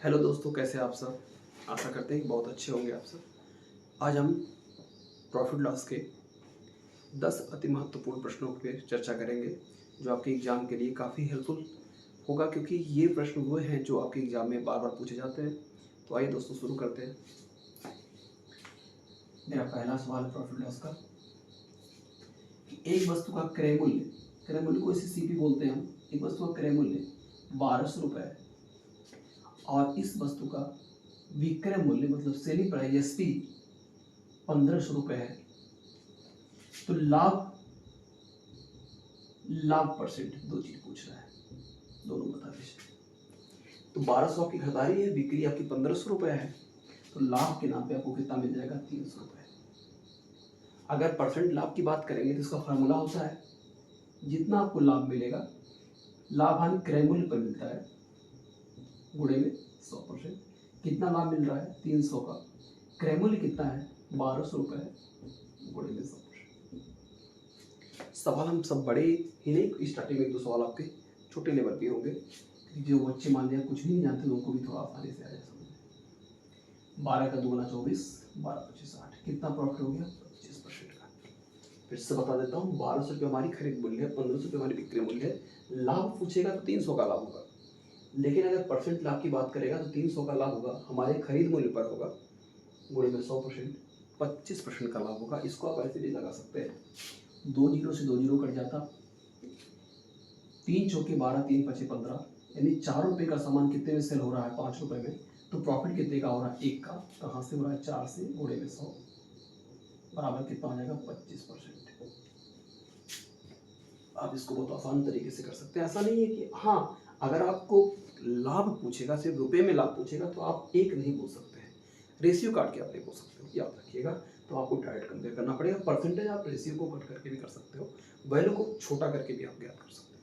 Hello दोस्तों, कैसे हैं आप सब। आशा करते हैं कि बहुत अच्छे होंगे आप सब। आज हम प्रॉफिट लॉस के 10 अति महत्वपूर्ण प्रश्नों पर चर्चा करेंगे जो आपके एग्ज़ाम के लिए काफ़ी हेल्पफुल होगा, क्योंकि ये प्रश्न वो हैं जो आपके एग्ज़ाम में बार बार पूछे जाते हैं। तो आइए दोस्तों शुरू करते हैं। मेरा पहला सवाल प्रॉफिट लॉस का कि एक वस्तु का क्रय मूल्य को इसे सीपी बोलते हैं हम। एक वस्तु का क्रय मूल्य 1200 रुपये है और इस वस्तु का विक्रय मूल्य मतलब सेलिंग प्राइस एसपी 1500 रुपये है। तो लाभ परसेंट दो चीज पूछ रहा है, दोनों बता दीजिए। तो 1200 आपकी खरीदारी है, बिक्री आपकी 1500 रुपये है, तो लाभ के नाम पे आपको कितना मिल जाएगा? 300 रुपये। अगर परसेंट लाभ की बात करेंगे तो इसका फार्मूला होता है जितना आपको लाभ मिलेगा लाभ हानि क्रय मूल्य पर मिलता है गुणे में 100%। कितना लाभ मिल रहा है? 300 का। क्रय मूल्य कितना है? 1200 रुपये है, गुणे में 100%। सवाल हम सब बड़े ही नहीं, स्टार्टिंग में एक दो सवाल आपके छोटे लेवल पे होंगे, जो बच्चे मान लिया कुछ भी नहीं जानते तो उनको भी थोड़ा आसानी से आ जाए समझ। 12 का 2 गुना 24, 12 25 60। कितना प्रॉफिट हो गया? 25% का। फिर से बता देता हूँ, 1200 रुपये हमारी खरीद मूल्य है, 1500 रुपये हमारी बिक्री मूल्य है। लाभ पूछेगा तो 300 का लाभ होगा, लेकिन अगर परसेंट लाभ की बात करेगा तो 300 का लाभ होगा हमारे खरीद मूल्य पर होगा, गुणे में 100%, 25% का लाभ होगा। इसको आप ऐसे भी लगा सकते हैं, 2 जीरो से 2 जीरो कट जाता, 3 चौके 12, 3 पचे 15, यानी 4 रुपये का सामान कितने में सेल हो रहा है? 5 रुपये में। तो प्रॉफिट कितने का हो रहा है? 1 का। कहाँ से हो रहा है? 4 से, गुणे में 100 बराबर कितना हो जाएगा? 25%। आप इसको बहुत आसान तरीके से कर सकते हैं। ऐसा नहीं है कि हाँ, अगर आपको लाभ पूछेगा, सिर्फ रुपए में लाभ पूछेगा तो आप एक नहीं बोल सकते हैं, रेशियो काट के आप नहीं बोल सकते हो, याद रखिएगा। तो आपको डायरेक्ट कंपेयर करना पड़ेगा। परसेंटेज आप रेशियो को कट करके भी कर सकते हो, वैल्यू को छोटा करके भी आप ज्ञात कर सकते हो।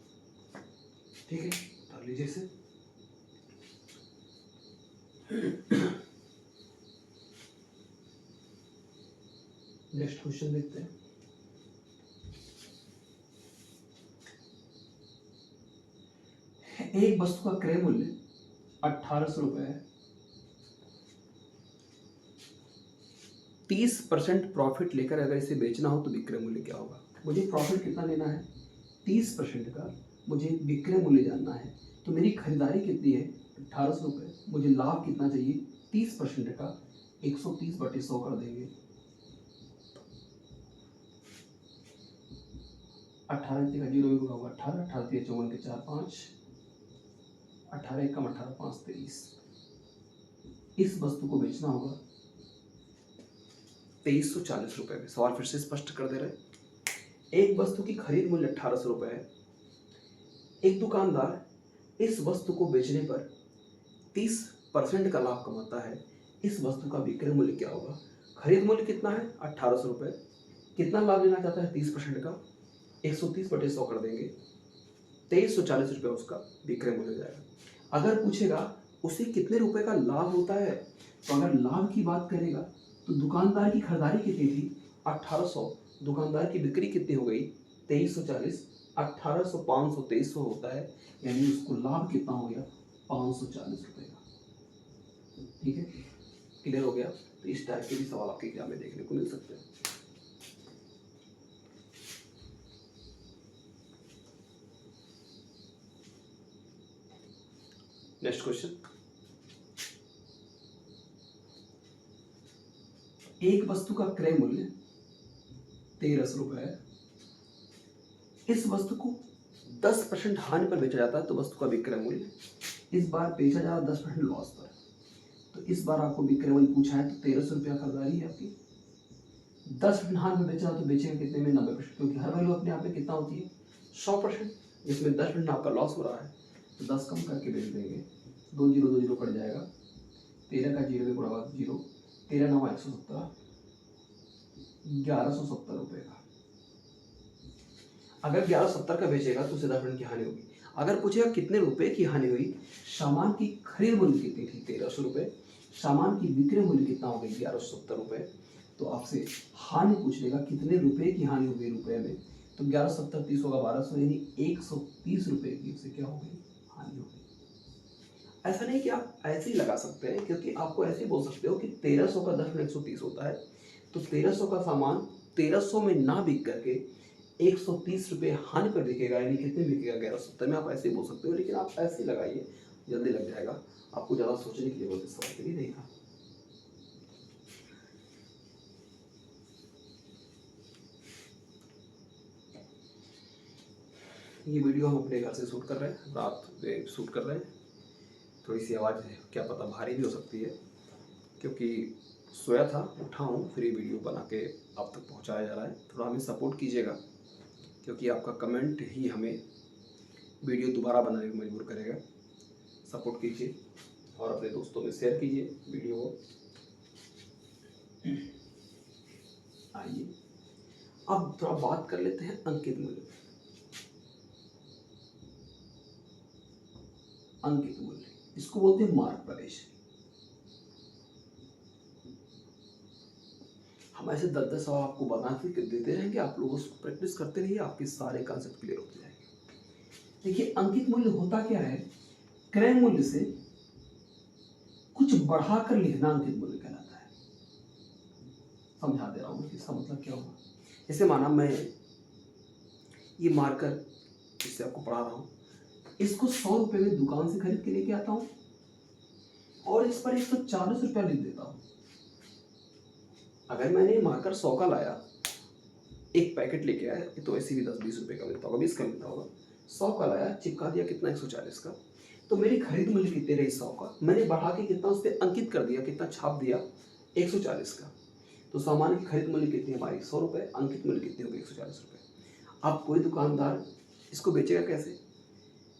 ठीक है, कर लीजिए इसे। नेक्स्ट क्वेश्चन देखते हैं। एक वस्तु का क्रय मूल्य 1800 रुपये है, 30% प्रॉफिट लेकर अगर इसे बेचना हो तो विक्रय मूल्य क्या होगा? मुझे प्रॉफिट कितना लेना है? 30% का। मुझे विक्रय मूल्य जानना है, तो मेरी खरीदारी कितनी है? 1800 रुपये। मुझे लाभ कितना चाहिए? 30% का। 130/100 कर देंगे। 18 का 0 में गुणा होगा 18, 18 3 54 के 4 5, 18 कम 18 5 23। इस वस्तु को बेचना होगा 2340 रुपये में। सवाल फिर से स्पष्ट कर दे रहे। एक वस्तु की खरीद मूल्य 1800 रुपये है। एक दुकानदार इस वस्तु को बेचने पर 30% का लाभ कमाता है। इस वस्तु का विक्रय मूल्य क्या होगा? खरीद मूल्य कितना है? 1800 रुपये। कितना लाभ लेना चाहता है? 30% का। 130/100 कर देंगे, 2340 रुपये उसका विक्रय मूल्य जाएगा। अगर पूछेगा उसे कितने रुपए का लाभ होता है, तो अगर लाभ की बात करेगा तो दुकानदार की खरीदारी कितनी थी? 1800। दुकानदार की बिक्री कितनी हो गई? 2340। 1800 500 2300 होता है, यानी उसको लाभ कितना हो गया? 540 रुपये का। ठीक है, क्लियर हो गया। तो इस टाइप के भी सवाल आपके एग्जाम में देखने को मिल सकते हैं। Next question. एक वस्तु का क्रय मूल्य 1300 रुपये है। इस वस्तु को 10% हानि पर बेचा जाता है, तो वस्तु का विक्रय मूल्य इस बार बेचा जा रहा 10% लॉस पर। तो इस बार आपको विक्रय मूल्य पूछा है, तो 1300 रुपया खरीदारी है आपकी। 10% हानि में बेचा तो बेचेगा कितने में? 90%, क्योंकि हर वैल्यू अपने आप में कितना होती है? 100%, जिसमें 10% आपका लॉस हो रहा है, तो 10 कम करके बेच देंगे। 2 जीरो कट जाएगा, 13 का 0 में गुणा 0, 13 9 117, 1170 रुपये का। अगर 1170 का बेचेगा तो उसे 10% की हानि होगी। अगर पूछेगा कितने रुपए की हानि हुई, सामान की खरीद मूल्य कितनी थी? 1300 रुपये। सामान की विक्रय मूल्य कितना हो गई? 1170 रुपये। तो आपसे हानि पूछ लेगा कितने रुपए की हानि हो गई रुपए में, तो 1170 30 होगा 1200, यानी 130 रुपये की उसे क्या हो गई? हानि हो गई। ऐसा नहीं कि आप ऐसे ही लगा सकते हैं, क्योंकि आपको ऐसे ही बोल सकते हो कि 1300 का 10 में 130 होता है, तो 1300 का सामान 1300 में ना बिक करके 130 रुपये हानि पर बिकेगा, यानी कितने बिकेगा 1170 में। आप ऐसे ही बोल सकते हो, लेकिन आप ऐसे ही लगाइए, जल्दी लग जाएगा। आपको ज़्यादा सोचने की जरूरत इस सवाल के लिए नहीं था। ये वीडियो हम अपने घर से शूट कर रहे हैं, रात में शूट कर रहे हैं। थोड़ी सी आवाज़ क्या पता भारी भी हो सकती है, क्योंकि सोया था, उठा हूँ, फिर ये वीडियो बना के आप तक पहुँचाया जा रहा है। थोड़ा हमें सपोर्ट कीजिएगा, क्योंकि आपका कमेंट ही हमें वीडियो दोबारा बनाने में मजबूर करेगा। सपोर्ट कीजिए और अपने दोस्तों में शेयर कीजिए वीडियो को। आइए अब थोड़ा बात कर लेते हैं अंकित मूल्य। अंकित मूल्य, इसको बोलते हैं मार्क प्रवेश। हम ऐसे 10-10 सवाल आपको बना के देते रहेंगे, आप लोग उसको प्रैक्टिस करते रहिए, आपके सारे कॉन्सेप्ट क्लियर होते जाएंगे। देखिए अंकित मूल्य होता क्या है, क्रय मूल्य से कुछ बढ़ाकर लिखना अंकित मूल्य कहलाता है। समझा दे रहा हूं कि इसका मतलब क्या होगा। जैसे माना मैं ये मार्कर जिससे आपको पढ़ा रहा हूं, इसको 100 रुपए में दुकान से खरीद के लेके आता हूं और इस पर 140 रुपया लिख देता हूं। अगर मैंने ये मार्कर 100 का लाया, एक पैकेट लेके आया, ये तो ऐसे भी 10-20 रुपए का मिलता होगा, 20 का मिलता होगा, 100 का लाया, चिपका दिया कितना 140 का, तो मेरी खरीद मूल्य कितने रही 100 का, मैंने बढ़ा के कितना उस पर अंकित कर दिया, कितना छाप दिया 140 का। तो सामान की खरीद मूल्य कितनी हमारी 100 रुपये, अंकित मूल्य कितनी होगी 140 रुपये। अब कोई दुकानदार इसको बेचेगा कैसे,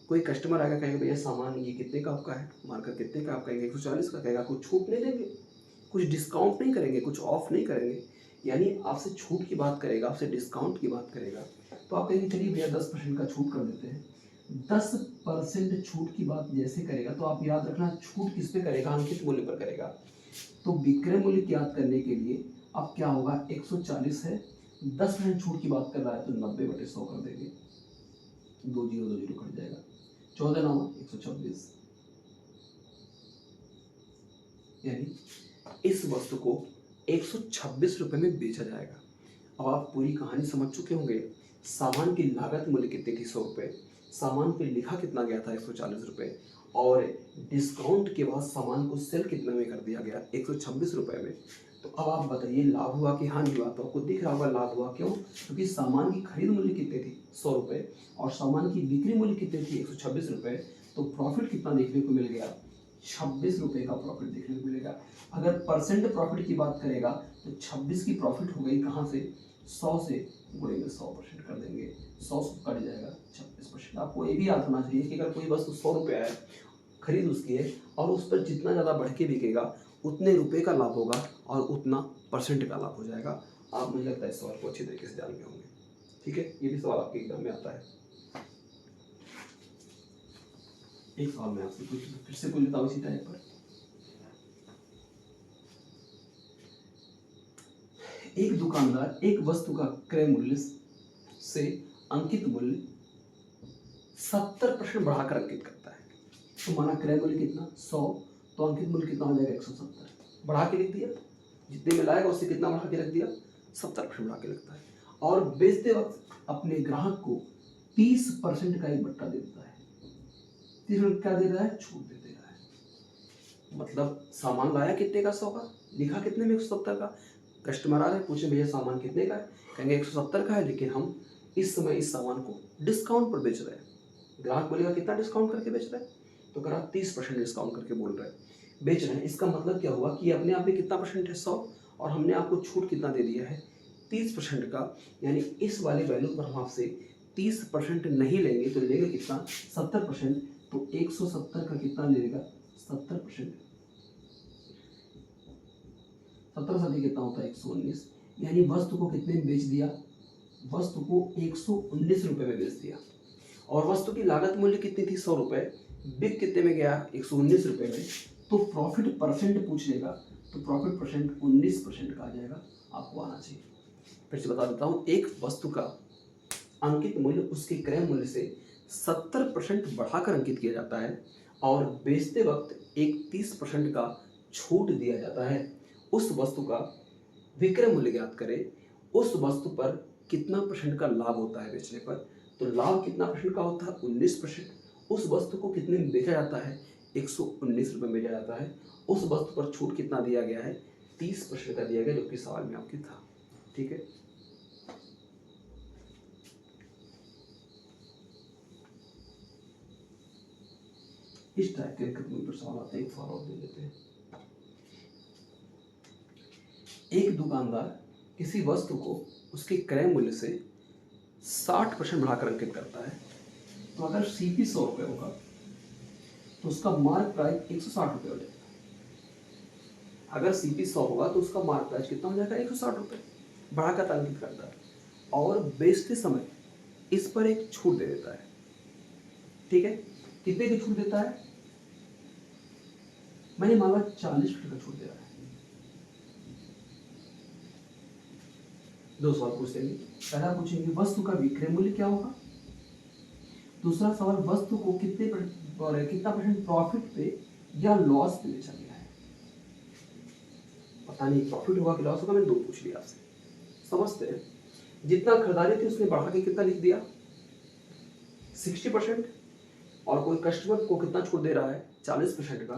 कोई कस्टमर आएगा कहेगा भैया सामान ये कितने का आपका है, मार्कर कितने का, आप कहेंगे 140 का, कहेगा कुछ छूट नहीं देंगे, कुछ डिस्काउंट नहीं करेंगे, कुछ ऑफ नहीं करेंगे, यानी आपसे छूट की बात करेगा, आपसे डिस्काउंट की बात करेगा। तो आप कहेंगे चलिए भैया 10% का छूट कर देते हैं। 10% छूट की बात जैसे करेगा तो आप याद रखना छूट किस पे करेगा, अंकित मूल्य पर करेगा। तो विक्रय मूल्य ज्ञात करने के लिए अब क्या होगा, 140 है, 10% छूट की बात कर रहा है तो 90/100 कर देंगे, 2 0 कट जाएगा, 14 9 126, यानी इस वस्तु को 126 रुपये में बेचा जाएगा। अब आप पूरी कहानी समझ चुके होंगे। सामान की लागत मूल्य कितनी थी 100 रुपये, सामान पे लिखा कितना गया था 140 रुपये, और डिस्काउंट के बाद सामान को सेल कितने में कर दिया गया 126 रुपये में। तो अब आप बताइए लाभ हुआ कि हानि हुआ। तो आपको दिख रहा होगा लाभ हुआ, क्यों, क्योंकि सामान की खरीद मूल्य कितनी थी 100 रुपये और सामान की बिक्री मूल्य कितनी थी 126 रुपये। तो प्रॉफिट कितना देखने को मिल गया, 26 रुपये का प्रॉफिट देखने को मिलेगा। अगर परसेंट प्रॉफिट की बात करेगा तो 26 की प्रॉफिट हो गई कहाँ से, 100 से गुणे में 100% कर देंगे, 100 से कट जाएगा 26%। आपको ये भी याद होना चाहिए कि अगर कोई वस्तु 100 रुपये है, खरीद उसकी है, और उस पर जितना ज़्यादा बढ़ के बिकेगा उतने रुपये का लाभ होगा और उतना परसेंट का लाभ हो जाएगा। आप मुझे लगता है इस सवाल को अच्छी तरीके से जान गए होंगे। ठीक है, ये भी सवाल आपके एग्जाम में आता है। एक सवाल मैं आपसे फिर से पूछ लेता हूँ इसी टाइप पर। एक दुकानदार एक वस्तु का क्रय मूल्य से अंकित मूल्य 70% बढ़ाकर अंकित करता है। तो माना क्रय मूल्य कितना 100, तो अंकित मूल्य कितना हो जाएगा 170, बढ़ा के लिख दिया, जितने में लाएगा उससे कितना बढ़ा के रख दिया 70% बढ़ा के लगता है। और बेचते वक्त अपने ग्राहक को 30% का एक बट्टा दे देता है। 30% क्या दे रहा है, छूट दे रहा है। मतलब सामान लाया कितने का 100 का, लिखा कितने में 170 का, कस्टमर आ रहे पूछे भैया सामान कितने का है, कहेंगे 170 का है, लेकिन हम इस समय इस सामान को डिस्काउंट पर बेच रहे हैं। ग्राहक बोलेगा कितना डिस्काउंट करके बेच रहे हैं, तो ग्राहक 30% डिस्काउंट करके बोल रहे हैं, बेच रहे हैं। इसका मतलब क्या हुआ कि अपने आप में कितना परसेंट है 100, और हमने आपको छूट कितना दे दिया है 30% का, यानी इस वाले वैल्यू पर हम आपसे 30% नहीं लेंगे तो लेंगे कितना 70%। तो 170 का कितना लेगा 70%, 70 साथी कितना होता है 119, यानी वस्तु को कितने में बेच दिया, वस्तु को 119 रुपये में बेच दिया। और वस्तु की लागत मूल्य कितनी थी 100 रुपये, बिक कितने में गया 119 रुपये में। तो प्रॉफिट परसेंट पूछ लेगा तो प्रॉफिट परसेंट 19% का आ जाएगा, आपको आना चाहिए। फिर से बता देता हूँ, एक वस्तु का अंकित मूल्य उसके क्रय मूल्य से 70% बढ़ाकर अंकित किया जाता है और बेचते वक्त एक 30% का छूट दिया जाता है। उस वस्तु का विक्रय मूल्य ज्ञात करें। उस वस्तु पर कितना परसेंट का लाभ होता है बेचने पर? तो लाभ कितना परसेंट का होता है? 19%। उस वस्तु को कितने में बेचा जाता है? 119 रुपये में बेचा जाता है। उस वस्तु पर छूट कितना दिया गया है? 30% का दिया गया, जो कि सवाल में आपके था। ठीक है, इस टाइप के कितने पर सवाल आते हैं, एक सवाल और दे देते हैं। एक दुकानदार किसी वस्तु को उसके क्रय मूल्य से 60% बढ़ाकर अंकित करता है। तो अगर सीपी 100 रुपये होगा तो उसका मार्क प्राइस 160 रुपये हो जाएगा। अगर सीपी 100 होगा तो उसका मार्क प्राइस कितना हो जाएगा? 160 रुपये बढ़ाकर अंकित करता है, और बेचते समय इस पर एक छूट दे देता है। ठीक है, कितने की छूट देता है? मैंने माना 40% का छूट दे रहा है। दो सवाल पूछ लेंगे। पहला पूछेंगे वस्तु का विक्रय मूल्य क्या होगा। दूसरा सवाल वस्तु को कितना परसेंट प्रॉफिट पे या लॉस पे बेचा गया है। पता नहीं प्रॉफिट होगा कि लॉस होगा, मैंने दो पूछ लिया आपसे। समझते हैं। जितना खरीदारी थी उसने बढ़ा के कितना लिख दिया? 60%। और कोई कस्टमर को कितना छूट दे रहा है? 40% का।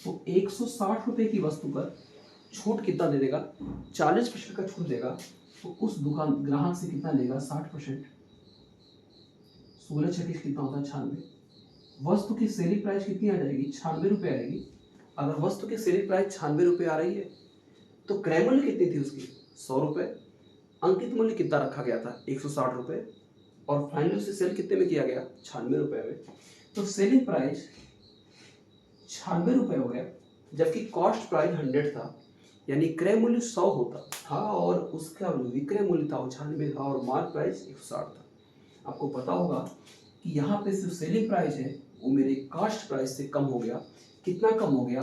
तो 160 रुपए की वस्तु पर छूट कितना दे देगा? 40% का छूट देगा। तो उस दुकान ग्राहक से कितना लेगा? 60%। 16×36 कितना होता है? 96। वस्तु की सेलिंग प्राइस कितनी आ जाएगी? 96 रुपये आएगी। अगर वस्तु की सेलिंग प्राइस 96 रुपये आ रही है तो क्रय मूल्य कितनी थी उसकी? 100 रुपये। अंकित मूल्य कितना रखा गया था? 160 रुपये। और फाइनली उसे सेल कितने में किया गया? 96 रुपये में। तो सेलिंग प्राइस 96 रुपये हो गया, जबकि कॉस्ट प्राइस 100 था। यानी क्रय मूल्य 100 होता था और उसका विक्रय मूल्य था 96 था, और मार्क प्राइस 160 था। आपको पता होगा कि यहाँ पे जो सेलिंग प्राइस है वो मेरे कास्ट प्राइस से कम हो गया। कितना कम हो गया?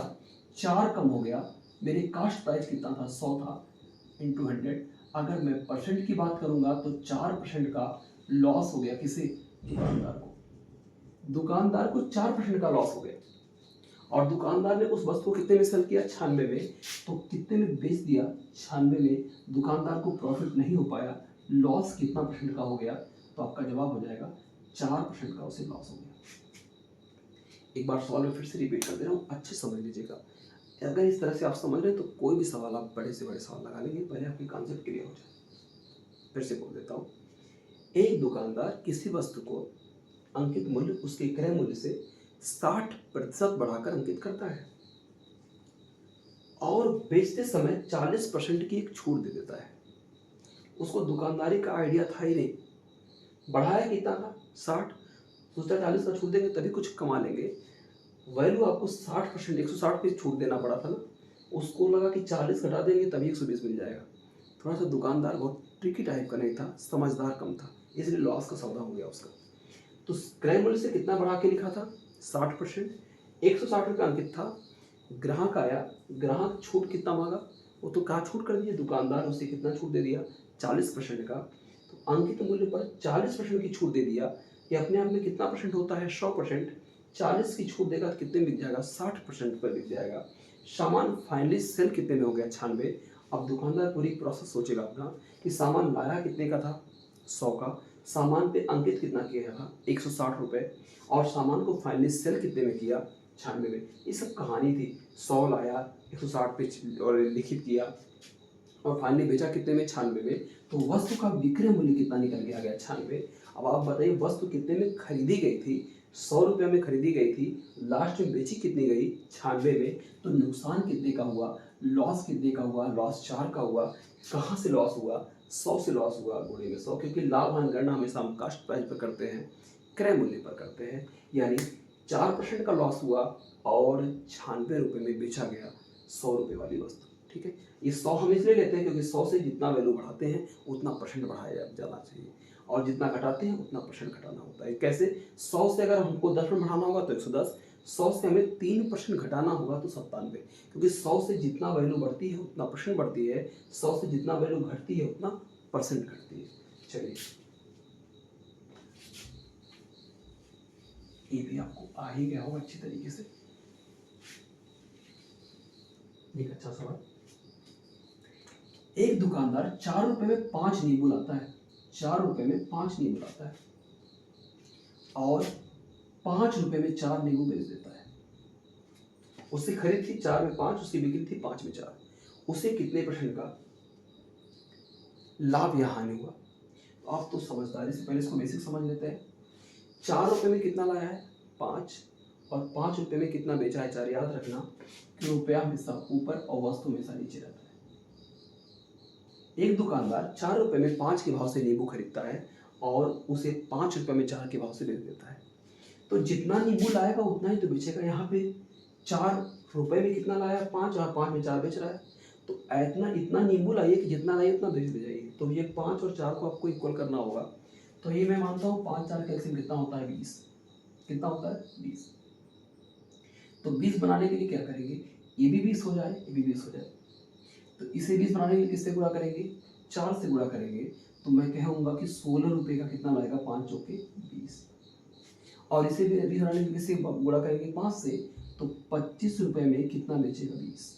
4 कम हो गया। मेरे कास्ट प्राइस कितना था? 100 था, इंटू 100। अगर मैं परसेंट की बात करूंगा तो 4% का लॉस हो गया। किसे? दुकानदार को। दुकानदार को 4% का लॉस हो गया। और दुकानदार ने उस वस्तु को कितने में सेल किया? 96 में। तो कितने में बेच दिया? 96 में। दुकानदार को प्रॉफिट नहीं हो पाया। लॉस कितना परसेंट का हो गया? तो आपका जवाब हो जाएगा 4% का उसे लॉस हो गया। एक बार सवाल में फिर से रिपीट कर दे रहा हूँ, अच्छे समझ लीजिएगा। अगर इस तरह से आप समझ रहे हैं तो कोई भी सवाल आप बड़े से बड़े सवाल लगा लेंगे, पहले आपकी कॉन्सेप्ट क्लियर हो जाए। फिर से बोल देता हूँ। एक दुकानदार किसी वस्तु को अंकित मूल्य उसके क्रय मूल्य से 60% बढ़ाकर अंकित करता है और बेचते समय 40% की एक छूट दे देता है। उसको दुकानदारी का आइडिया था ही नहीं। बढ़ाया कितना था? 60। सोचता 40 का छूट देंगे तभी कुछ कमा लेंगे। वैल्यू आपको 60%, 160 पे छूट देना पड़ा था ना। उसको लगा कि 40 घटा देंगे तभी 120 मिल जाएगा। थोड़ा सा दुकानदार बहुत ट्रिकी टाइप का नहीं था, समझदार कम था, इसलिए लॉस का सौदा हो गया उसका। तो क्रय मूल्य से कितना बढ़ा के लिखा था? 60%। 160 रुपये अंकित था। ग्राहक आया, ग्राहक छूट कितना मांगा? वो तो कहाँ छूट कर दिया दुकानदार, उसे कितना छूट दे दिया? 40% का। तो अंकित मूल्य पर 40% की छूट दे दिया। ये अपने आप में कितना परसेंट होता है? 100%। 40 की छूट देगा तो कितने बिक जाएगा? 60% पर बिक जाएगा। सामान फाइनली सेल कितने में हो गया? 96। अब दुकानदार पूरी प्रोसेस सोचेगा अपना कि सामान लाया कितने का था? 100 का। सामान पे अंकित कितना किया था? 160 रुपये। और सामान को फाइनली सेल कितने में किया? 96 में। ये सब कहानी थी। 100 लाया, 160 पे और लिखित किया, और फाइनली बेचा कितने में? 96 में। तो वस्तु का विक्रय मूल्य कितना निकल के आ गया? 96। अब आप बताइए वस्तु कितने में खरीदी गई थी? 100 रुपये में खरीदी गई थी, लास्ट में बेची कितनी गई? 96 में। तो नुकसान कितने का हुआ? लॉस कितने का हुआ? लॉस 4 का हुआ। कहाँ से लॉस हुआ? 100 से लॉस हुआ, गुणे में 100, क्योंकि लाभ हानि गणना हमेशा हम कास्ट प्राइस पर करते हैं, क्रय मूल्य पर करते हैं। यानी 4% का लॉस हुआ और 96 रुपये में बेचा गया 100 रुपये वाली वस्तु। ठीक है, ये 100 हम इसलिए लेते हैं क्योंकि 100 से जितना वैल्यू बढ़ाते हैं उतना परसेंट बढ़ाया जाना चाहिए, और जितना घटाते हैं उतना परसेंट घटाना होता है। कैसे? 100 से अगर हमको 10% बढ़ाना होगा तो 110, 100 से हमें 3% घटाना होगा तो 97, क्योंकि 100 से जितना वैल्यू बढ़ती है उतना परसेंट बढ़ती है, 100 से जितना वैल्यू घटती है उतना परसेंट घटती है। चलिए ये भी आपको आ ही गया होगा अच्छी तरीके से। एक अच्छा सवाल, एक दुकानदार 4 रुपए में 5 नींबू लाता है, 4 रुपए में 5 नींबू लाता है और 5 रुपए में 4 नींबू बेच देता है। उससे खरीद थी 4 में 5, उसकी बिक्री थी 5 में 4। उसे कितने % का लाभ या हानि हुआ? तो आप तो समझदारी से पहले इसको बेसिक समझ लेते हैं। 4 रुपए में कितना लाया है? 5, और 5 रुपए में कितना बेचा है? 4। याद रखना कि रुपया हमेशा ऊपर और वस्तु हमेशा नीचे रहता है। एक दुकानदार 4 रुपए में 5 के भाव से नींबू खरीदता है और उसे 5 रुपए में 4 के भाव से बेच देता है। तो जितना नींबू लाएगा उतना ही तो बेचेगा। यहाँ पे 4 रुपए में कितना लाया? 5, और 5 में 4 बेच रहा है। तो इतना नींबू लाइए कि जितना लाइए उतना बेच दे जाइए। तो ये 5 और 4 को आपको इक्वल करना होगा। तो ये मैं मानता हूँ 5 4 कैल्सियम कितना होता है? 20। कितना होता है? 20। तो 20 बनाने के लिए क्या करेंगे? ये भी 20 हो जाए, ये भी 20 हो जाए। तो इसे 20 बनाने के लिए किससे गुणा करेंगे? 4 से गुणा करेंगे। तो मैं कहूँगा कि 16 रुपये का कितना लाएगा? 5 चौके 20। और इसे भी 20 बनाने के लिए किससे गुणा करेंगे? 5 से। तो 25 रुपये में कितना बेचेगा? 20।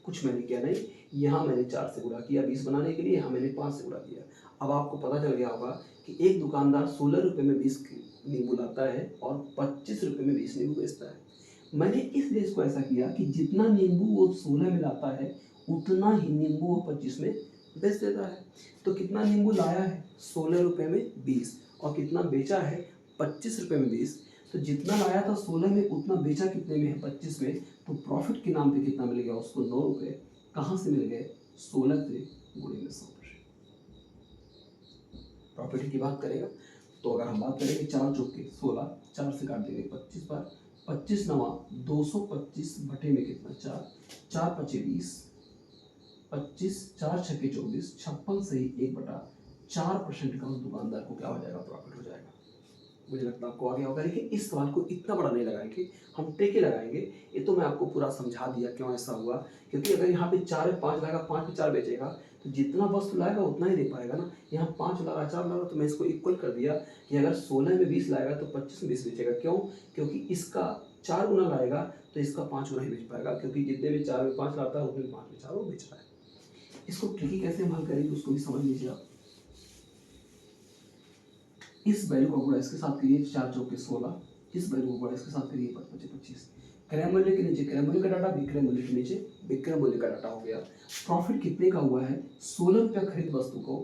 कुछ मैंने किया नहीं, यहाँ मैंने 4 से गुणा किया 20 बनाने के लिए, यहाँ मैंने 5 से गुणा किया। अब आपको पता चल गया होगा कि एक दुकानदार 16 रुपये में 20 नींबू लाता है और 25 रुपये में 20 नींबू बेचता है। मैंने इसलिए इसको ऐसा किया कि जितना नींबू वो 16 में लाता है उतना ही नींबू वो 25 में बेच देता है। तो कितना नींबू लाया है? 16 रुपये में 20, और कितना बेचा है? 25 रुपये में 20। तो जितना लाया था 16 में उतना बेचा कितने में है? 25 में। तो प्रॉफिट के नाम पे कितना मिल गया उसको? 9 रुपये। कहाँ से मिल गए? 16 से गुणे में 100%। प्रॉफिट की बात करेगा तो अगर हम बात करेंगे 4 चौके 16, 4 से काट देंगे 25 बार, 25 नवा 225 बटे में कितना? 4, 4 पचे 20, 25, 4 छके 24, 56 से ही 1/4% का उस दुकानदार को क्या हो जाएगा? प्रॉफिट हो जाएगा। मुझे लगता है आपको आ गया होगा, लेकिन इस सवाल को इतना बड़ा नहीं लगाएंगे, हम टेके लगाएंगे। ये तो मैं आपको पूरा समझा दिया क्यों ऐसा हुआ, क्योंकि अगर यहाँ पे 4 में 5 लाएगा, 5 में 4 बेचेगा, तो जितना वस्तु लाएगा उतना ही दे पाएगा ना। यहाँ 5 लगा 4 लगा, तो मैं इसको इक्वल कर दिया कि अगर 16 में 20 लाएगा तो 25 में 20 बेचेगा। क्यों? क्योंकि इसका 4 गुना लाएगा तो इसका 5 गुना ही बेच पाएगा, क्योंकि जितने में 4 में 5 लाता है उतने में 5 में 4 वो बेच रहा है। इसको ट्रिकी कैसे हम हल करेंगे उसको भी समझ लीजिए आप। इस वैल्यू को गुणा इसके साथ करिए, 4 चौके 16, इस वैल्यू को गुणा इसके साथ करिए, 5 पचे 25। क्रय मूल्य के नीचे क्रय मूल्य का डाटा, विक्रय मूल्य के नीचे विक्रय मूल्य का डाटा हो गया। प्रॉफिट कितने का हुआ है? 16 रुपया खरीद वस्तु को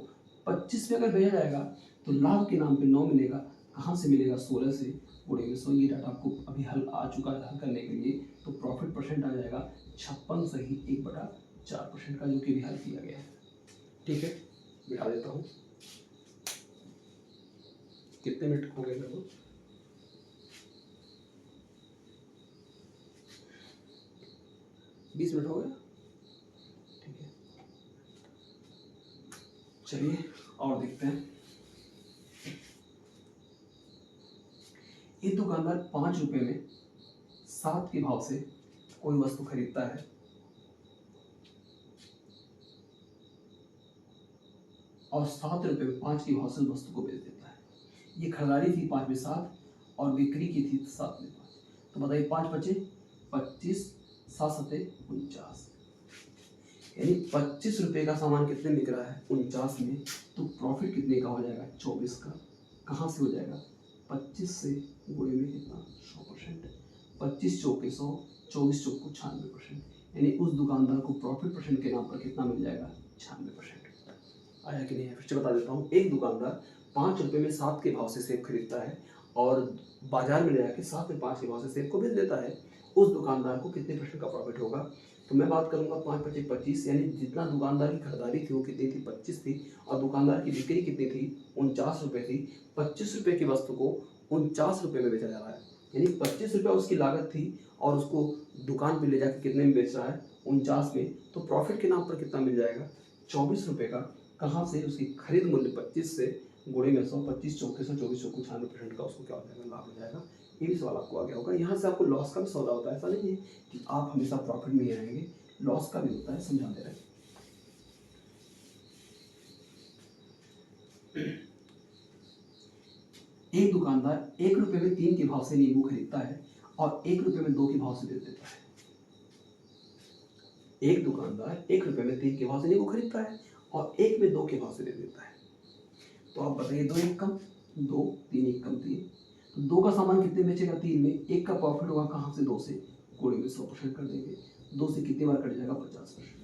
25 में अगर भेजा जाएगा तो लाभ के नाम पे 9 मिलेगा। कहाँ से मिलेगा? 16 से गुणे में 100। ये डाटा आपको अभी हल आ चुका है हल करने के लिए। तो प्रॉफिट परसेंट आ जाएगा 56 से ही 1/4% का, जो कि भी हल किया गया है। ठीक है, बिठा देता हूँ। कितने मिनट हो गए लगभग? 20 मिनट हो गया। ठीक है, चलिए और देखते हैं। एक दुकानदार 5 रुपये में 7 के भाव से कोई वस्तु खरीदता है और 7 रुपये में 5 के भाव से वस्तु को बेच देता है। ये खरीदारी थी 5 में 7 और बिक्री की थी 7 में 5। तो बताइए 5 पचे 25, 7 सते 49, यानी 25 रुपये का सामान कितने बिक रहा है? 49 में। तो प्रॉफिट कितने का हो जाएगा? 24 का। कहाँ से हो जाएगा? 25 से गुणे में कितना? 100%। 25 चौके 100, 24 चौको 96%, यानी उस दुकानदार को प्रॉफिट परसेंट के नाम पर कितना मिल जाएगा? 96%। आया कि नहीं है? फिर से बता देता हूँ। एक दुकानदार 5 रुपये में 7 के भाव से सेब खरीदता है और बाजार में ले जाकर 7 में 5 के भाव से सेब को बेच देता है। उस दुकानदार को कितने % का प्रॉफिट होगा? तो मैं बात करूंगा 5 पचे 25, यानी जितना दुकानदार की खरीदारी थी वो कितनी थी? 25 थी, और दुकानदार की बिक्री कितनी थी? 49 रुपये थी। 25 रुपये की वस्तु को 49 रुपये में बेचा जा रहा है, यानी 25 रुपये उसकी लागत थी और उसको दुकान पे ले जाकर कितने में बेच रहा है? 49 में। तो प्रॉफिट के नाम पर कितना मिल जाएगा? 24 रुपये का। कहाँ से? उसकी खरीद मूल्य 25 से गुणे में 100, 25 चौके 100, 24 चौको 96% का उसको क्या हो जाएगा? लाभ हो जाएगा। ये भी सवाल आपको आ गया होगा। यहाँ से आपको लॉस का भी सौदा होता है, ऐसा नहीं है कि आप हमेशा प्रॉफिट में ही रहेंगे, लॉस का भी होता है, समझा दे रहे हैं। एक दुकानदार 1 रुपये में 3 के भाव से नींबू खरीदता है और 1 रुपये में 2 के भाव से बेच देता है। एक दुकानदार 1 रुपये में 3 के भाव से नींबू खरीदता है और 1 में 2 के भाव से बेच देता है। तो आप बताइए, 2 1 कम 2, 3 1 कम 3, तो 2 का सामान कितने बेचेगा 3 में, 1 का प्रॉफिट होगा कहाँ से 2 से, गुणे में 100% कर देंगे, 2 से कितनी बार कट जाएगा 50%।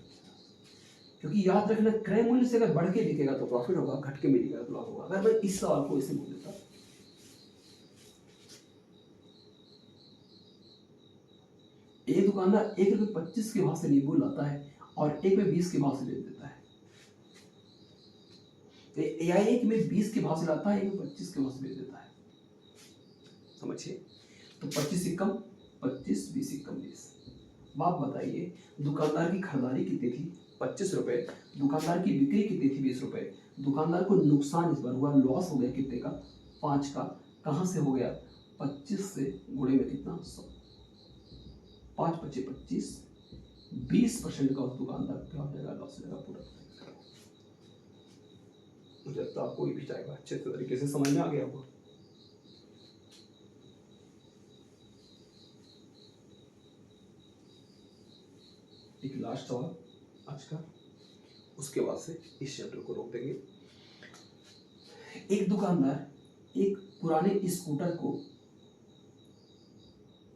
क्योंकि याद रखना, क्रय मूल्य से अगर बढ़ के बिकेगा तो प्रॉफिट होगा, घट के मिलेगा तो लॉस होगा। अगर मैं इस सवाल को ऐसे बोल देता, एक दुकानदार 1 रुपये 25 के भाव से नींबू लाता है और 1 में 20 के भाव से बेच देता है, या 1 में 20 के भाव से लाता है, 1 में 25 के भाव से बेच देता है। समझिए, तो 25 1 कम 25, 20 1 कम 20। आप बताइए, दुकानदार की खरीदारी कितनी थी 25 रुपये, दुकानदार की बिक्री कितनी थी 20 रुपये, दुकानदार को नुकसान इस बार हुआ, लॉस हो गया कितने का 5 का, कहाँ से हो गया 25 से, गुणे में कितना 100, 5 25 25, 20% का उस दुकानदार क्या हो जाएगा, लॉस हो जाएगा पूरा। मुझे लगता है आपको ये भी जाएगा, अच्छे तरीके से समझ में आ गया होगा। एक लास्ट सवाल आज का, उसके बाद से इस चैप्टर को रोक देंगे। एक दुकानदार एक पुराने स्कूटर को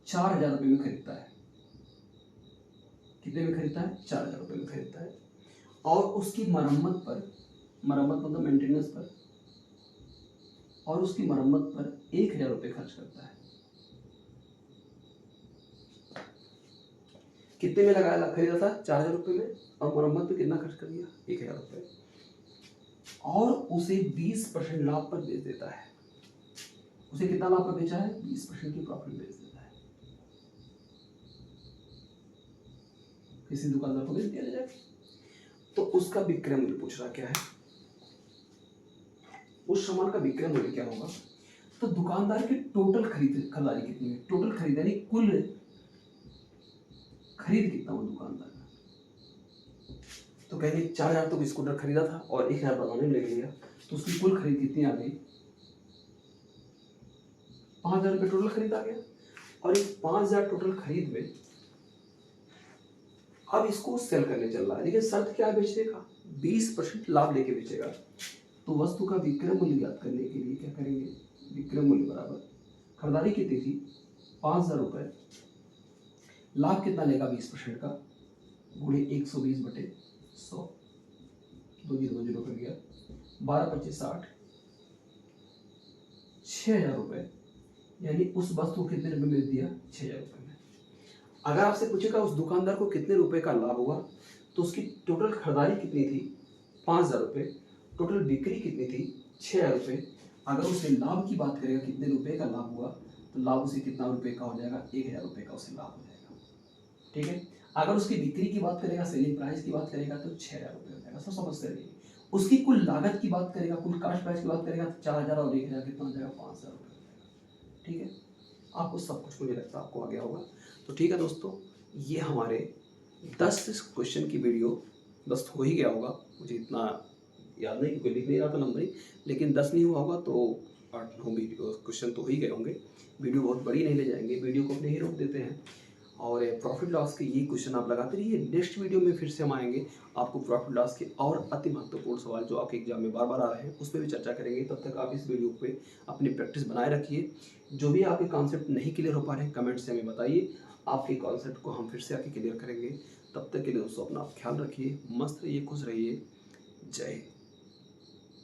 4000 रुपये में खरीदता है। कितने में खरीदता है, 4000 रुपये में खरीदता है, और उसकी मरम्मत पर, मरम्मत मतलब मेंटेनेंस पर, और उसकी मरम्मत पर 1000 रुपये खर्च करता है। कितने में लगाया, खरीदा था 4000 रुपये में, और मरम्मत पे कितना खर्च कर दिया 1000 रुपये, और उसे 20% लाभ पर बेच देता है। उसे कितना लाभ पर बेचा है, 20% की प्रॉफिट बेच देता है। किसी दुकानदार को बेच दिया जाए, तो उसका विक्रय मूल्य पूछ रहा क्या है, उस सामान का विक्रय मूल्य क्या होगा। तो दुकानदार की टोटल खरीदारी कितनी है, टोटल खरीदारी, कुल खरीद कितना हो दुकानदार का, तो कहेंगे 4000 तो स्कूटर खरीदा था और 1000 बनाने में लग गया, तो उसकी कुल खरीद कितनी आ गई, 5000 रुपये टोटल खरीद आ गया। और इस 5000 टोटल खरीद में अब इसको सेल करने चल रहा है, लेकिन शर्त क्या है बेचने का, 20% लाभ लेके बेचेगा। तो वस्तु का विक्रय मूल्य ज्ञात करने के लिए क्या करेंगे, विक्रय मूल्य बराबर खरीदारी कितनी थी 5000 रुपये, लाभ कितना लेगा 20% का, गुणे 120/100, 2 0 0 कर गया, 12 25 60, 6000 रुपये, यानी उस वस्तु को कितने रुपये में दिया, 6000 रुपये में। अगर आपसे पूछेगा उस दुकानदार को कितने रुपए का लाभ हुआ, तो उसकी टोटल खरीदारी कितनी थी 5000 रुपये, टोटल बिक्री कितनी थी 6000 रुपये। अगर उसे लाभ की बात करेगा कितने रुपए का लाभ हुआ, तो लाभ उसे कितना रुपए का हो जाएगा, 1000 रुपये का उसे लाभ हो जाएगा। ठीक है, अगर उसकी बिक्री की बात करेगा, सेलिंग प्राइस की बात करेगा, तो 6000 रुपये हो जाएगा। सब समझते रहिए। उसकी कुल लागत की बात करेगा, कुल कास्ट प्राइस की बात करेगा, तो 4000 और 1000 कितना हो जाएगा, 5000 रुपये हो जाएगा। ठीक है, आपको सब कुछ मुझे लगता है आपको आ गया होगा। तो ठीक है दोस्तों, ये हमारे 10 क्वेश्चन की वीडियो, 10 हो ही गया होगा, मुझे इतना याद नहीं क्योंकि लिख नहीं रहा था नंबर ही, लेकिन 10 नहीं हुआ होगा तो 8-9 क्वेश्चन तो हो ही गए होंगे। वीडियो बहुत बड़ी नहीं ले जाएंगे, वीडियो को अपने ही रोक देते हैं। और प्रॉफिट लॉस के ये क्वेश्चन आप लगाते रहिए। नेक्स्ट वीडियो में फिर से हम आएंगे, आपको प्रॉफिट लॉस के और अति महत्वपूर्ण सवाल जो आपके एग्जाम में बार बार आ रहे हैं उस पर भी चर्चा करेंगे। तब तक आप इस वीडियो पे अपनी प्रैक्टिस बनाए रखिए। जो भी आपके कॉन्सेप्ट नहीं क्लियर हो पा रहे हैं कमेंट से हमें बताइए, आपके कॉन्सेप्ट को हम फिर से आके क्लियर करेंगे। तब तक के लिए दोस्तों अपना ख्याल रखिए, मस्त रहिए, खुश रहिए। जय हिंद।